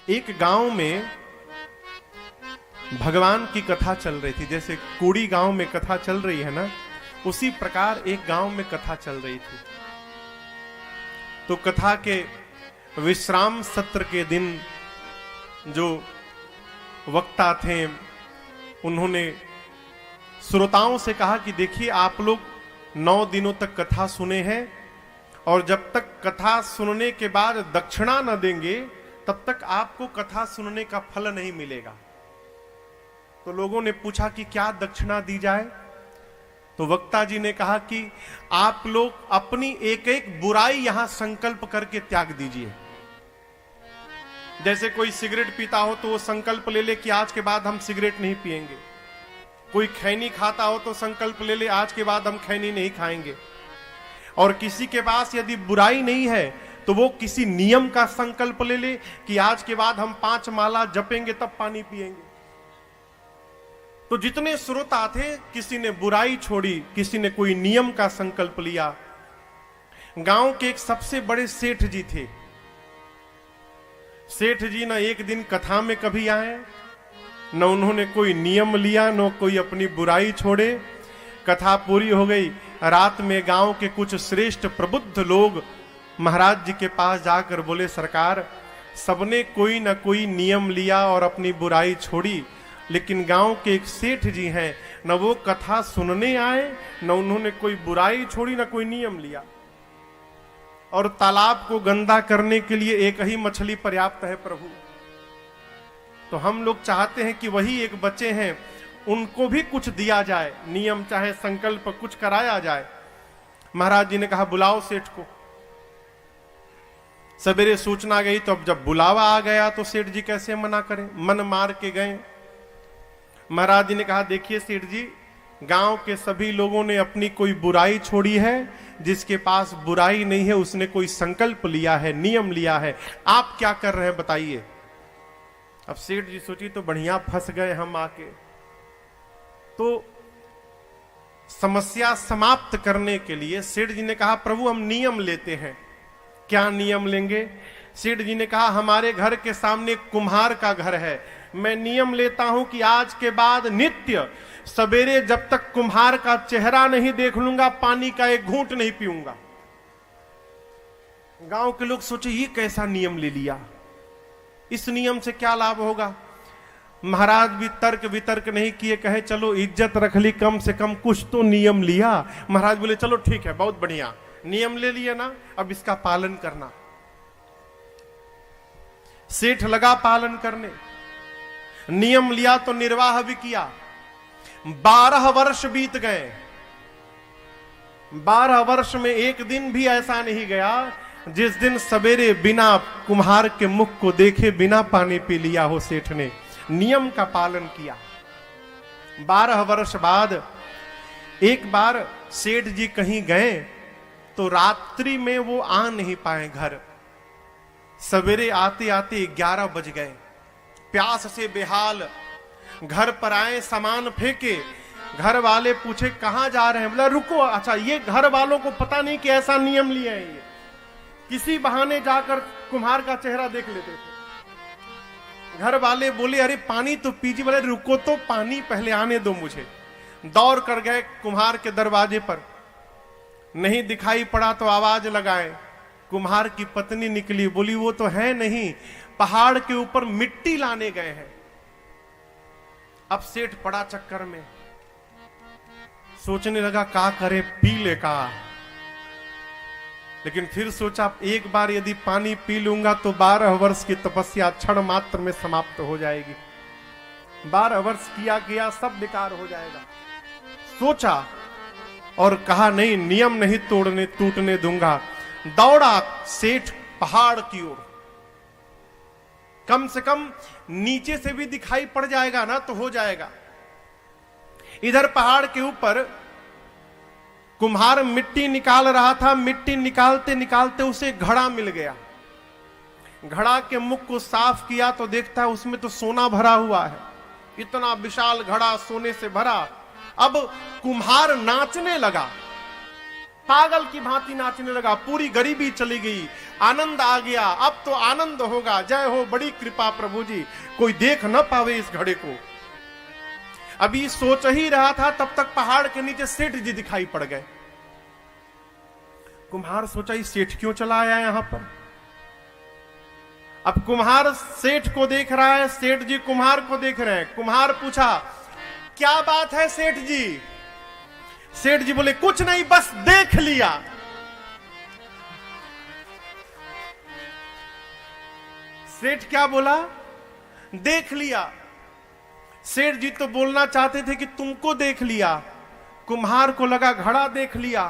एक गांव में भगवान की कथा चल रही थी। जैसे कोड़ी गांव में कथा चल रही है ना, उसी प्रकार एक गांव में कथा चल रही थी। तो कथा के विश्राम सत्र के दिन जो वक्ता थे, उन्होंने श्रोताओं से कहा कि देखिए, आप लोग 9 दिनों तक कथा सुने हैं और जब तक कथा सुनने के बाद दक्षिणा न देंगे तब तक आपको कथा सुनने का फल नहीं मिलेगा। तो लोगों ने पूछा कि क्या दक्षिणा दी जाए? तो वक्ता जी ने कहा कि आप लोग अपनी एक एक बुराई यहां संकल्प करके त्याग दीजिए। जैसे कोई सिगरेट पीता हो तो वो संकल्प ले ले कि आज के बाद हम सिगरेट नहीं पिएंगे। कोई खैनी खाता हो तो संकल्प ले ले आज के बाद हम खैनी नहीं खाएंगे। और किसी के पास यदि बुराई नहीं है तो वो किसी नियम का संकल्प ले ले कि आज के बाद हम 5 माला जपेंगे तब पानी पिएंगे। तो जितने श्रोता थे, किसी ने बुराई छोड़ी, किसी ने कोई नियम का संकल्प लिया। गांव के एक सबसे बड़े सेठ जी थे। सेठ जी ना एक दिन कथा में कभी आए, न उन्होंने कोई नियम लिया, न कोई अपनी बुराई छोड़े। कथा पूरी हो गई। रात में गांव के कुछ श्रेष्ठ प्रबुद्ध लोग महाराज जी के पास जाकर बोले, सरकार, सबने कोई ना कोई नियम लिया और अपनी बुराई छोड़ी, लेकिन गांव के एक सेठ जी हैं, न वो कथा सुनने आए, न उन्होंने कोई बुराई छोड़ी, न कोई नियम लिया। और तालाब को गंदा करने के लिए एक ही मछली पर्याप्त है प्रभु। तो हम लोग चाहते हैं कि वही एक बच्चे हैं, उनको भी कुछ दिया जाए, नियम चाहे संकल्प कुछ कराया जाए। महाराज जी ने कहा, बुलाओ सेठ को। सवेरे सूचना गई तो अब जब बुलावा आ गया तो सेठ जी कैसे मना करें, मन मार के गए। महाराज जी ने कहा, देखिए सेठ जी, गांव के सभी लोगों ने अपनी कोई बुराई छोड़ी है, जिसके पास बुराई नहीं है उसने कोई संकल्प लिया है, नियम लिया है। आप क्या कर रहे हैं बताइए। अब सेठ जी सोची तो बढ़िया फंस गए हम आके। तो समस्या समाप्त करने के लिए सेठ जी ने कहा, प्रभु हम नियम लेते हैं। क्या नियम लेंगे? सेठ जी ने कहा, हमारे घर के सामने कुम्हार का घर है, मैं नियम लेता हूं कि आज के बाद नित्य सवेरे जब तक कुम्हार का चेहरा नहीं देख लूंगा, पानी का एक घूंट नहीं पीऊंगा। गांव के लोग सोचे ये कैसा नियम ले लिया, इस नियम से क्या लाभ होगा। महाराज भी तर्क वितर्क नहीं किए, कहे चलो इज्जत रख ली, कम से कम कुछ तो नियम लिया। महाराज बोले चलो ठीक है, बहुत बढ़िया, नियम ले लिए ना, अब इसका पालन करना। सेठ लगा पालन करने, नियम लिया तो निर्वाह भी किया। 12 वर्ष बीत गए। 12 वर्ष में एक दिन भी ऐसा नहीं गया जिस दिन सवेरे बिना कुम्हार के मुख को देखे बिना पानी पी लिया हो सेठ ने। नियम का पालन किया। 12 वर्ष बाद एक बार सेठ जी कहीं गए तो रात्रि में वो आ नहीं पाए घर। सवेरे आते आते 11 बज गए। प्यास से बेहाल घर पर आए, सामान फेंके। घर वाले पूछे कहां जा रहे हैं? बोला रुको। अच्छा, ये घर वालों को पता नहीं कि ऐसा नियम लिए हैं। ये किसी बहाने जाकर कुम्हार का चेहरा देख लेते थे। घर वाले बोले अरे पानी तो पीजिए। बोले रुको तो, पानी पहले आने दो मुझे। दौड़ कर गए कुम्हार के दरवाजे पर, नहीं दिखाई पड़ा तो आवाज लगाए। कुम्हार की पत्नी निकली, बोली वो तो है नहीं, पहाड़ के ऊपर मिट्टी लाने गए हैं। अब सेठ पड़ा चक्कर में, सोचने लगा का करे, पी ले का। लेकिन फिर सोचा एक बार यदि पानी पी लूंगा तो 12 वर्ष की तपस्या क्षण मात्र में समाप्त हो जाएगी। 12 वर्ष किया गया सब बेकार हो जाएगा। सोचा और कहा नहीं, नियम नहीं टूटने दूंगा। दौड़ा सेठ पहाड़ की ओर। कम से कम नीचे से भी दिखाई पड़ जाएगा ना तो हो जाएगा। इधर पहाड़ के ऊपर कुम्हार मिट्टी निकाल रहा था। मिट्टी निकालते निकालते उसे घड़ा मिल गया। घड़ा के मुख को साफ किया तो देखता है उसमें तो सोना भरा हुआ है। इतना विशाल घड़ा सोने से भरा। अब कुम्हार नाचने लगा। पागल की भांति नाचने लगा। पूरी गरीबी चली गई, आनंद आ गया। अब तो आनंद होगा। जय हो, बड़ी कृपा प्रभु जी, कोई देख न पावे इस घड़े को। अभी सोच ही रहा था, तब तक पहाड़ के नीचे सेठ जी दिखाई पड़ गए। कुम्हार सोचा, ये सेठ क्यों चला आया यहां पर। अब कुम्हार सेठ को देख रहा है, सेठ जी कुम्हार को देख रहे हैं। कुम्हार पूछा, क्या बात है सेठ जी। सेठ जी बोले, कुछ नहीं, बस देख लिया। सेठ क्या बोला, देख लिया। सेठ जी तो बोलना चाहते थे कि तुमको देख लिया। कुम्हार को लगा घड़ा देख लिया।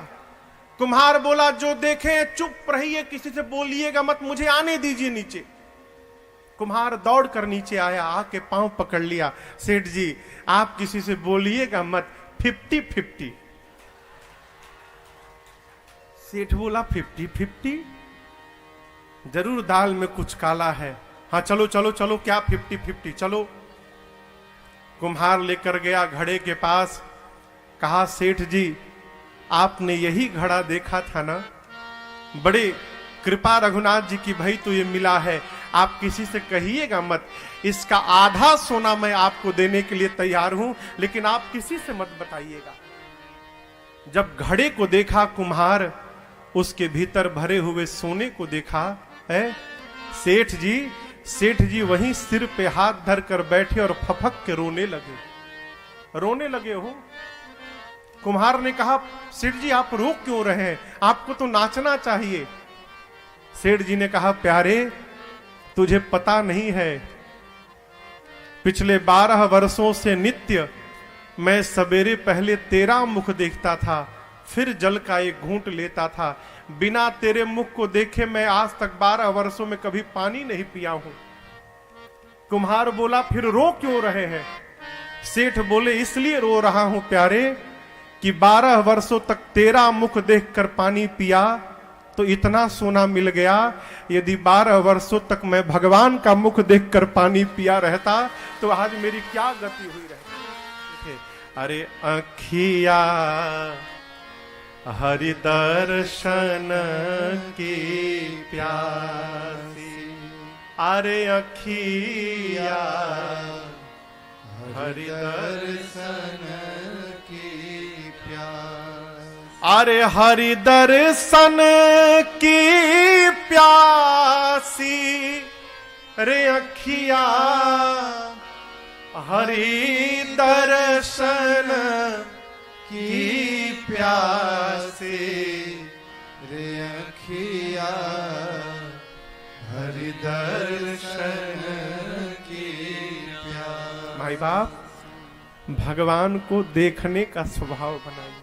कुम्हार बोला, जो देखे चुप रहिए, किसी से बोलिएगा मत, मुझे आने दीजिए नीचे। कुम्हार दौड़ कर नीचे आया, आके पांव पकड़ लिया। सेठ जी, आप किसी से बोलिएगा मत, 50-50। सेठ बोला, 50-50? जरूर दाल में कुछ काला है। हाँ चलो चलो चलो, क्या 50-50, चलो। कुम्हार लेकर गया घड़े के पास। कहा, सेठ जी, आपने यही घड़ा देखा था ना। बड़े कृपा रघुनाथ जी की, भाई तो ये मिला है, आप किसी से कहिएगा मत। इसका आधा सोना मैं आपको देने के लिए तैयार हूं, लेकिन आप किसी से मत बताइएगा। जब घड़े को देखा कुम्हार, उसके भीतर भरे हुए सोने को देखा है। सेठ जी वहीं सिर पे हाथ धर कर बैठे और फपक के रोने लगे हो। कुम्हार ने कहा, सेठ जी आप रो क्यों रहे हैं, आपको तो नाचना चाहिए। सेठ जी ने कहा, प्यारे तुझे पता नहीं है, पिछले 12 वर्षों से नित्य मैं सवेरे पहले तेरा मुख देखता था, फिर जल का एक घूंट लेता था। बिना तेरे मुख को देखे मैं आज तक 12 वर्षों में कभी पानी नहीं पिया हूं। कुम्हार बोला, फिर रो क्यों रहे हैं। सेठ बोले, इसलिए रो रहा हूं प्यारे कि 12 वर्षों तक तेरा मुख देखकर पानी पिया तो इतना सोना मिल गया। यदि 12 वर्षों तक मैं भगवान का मुख देखकर पानी पिया रहता तो आज मेरी क्या गति हुई रहती। अरे अखिया हरि दर्शन की प्यासी, अरे अखिया हरि दर्शन की प्यासी, अरे हरि दर्शन की प्यासी, रे अखिया हरि दर्शन की प्यासी, रे अखिया हरि दर्शन की प्यासी। भाई बाप, भगवान को देखने का स्वभाव बनाइए।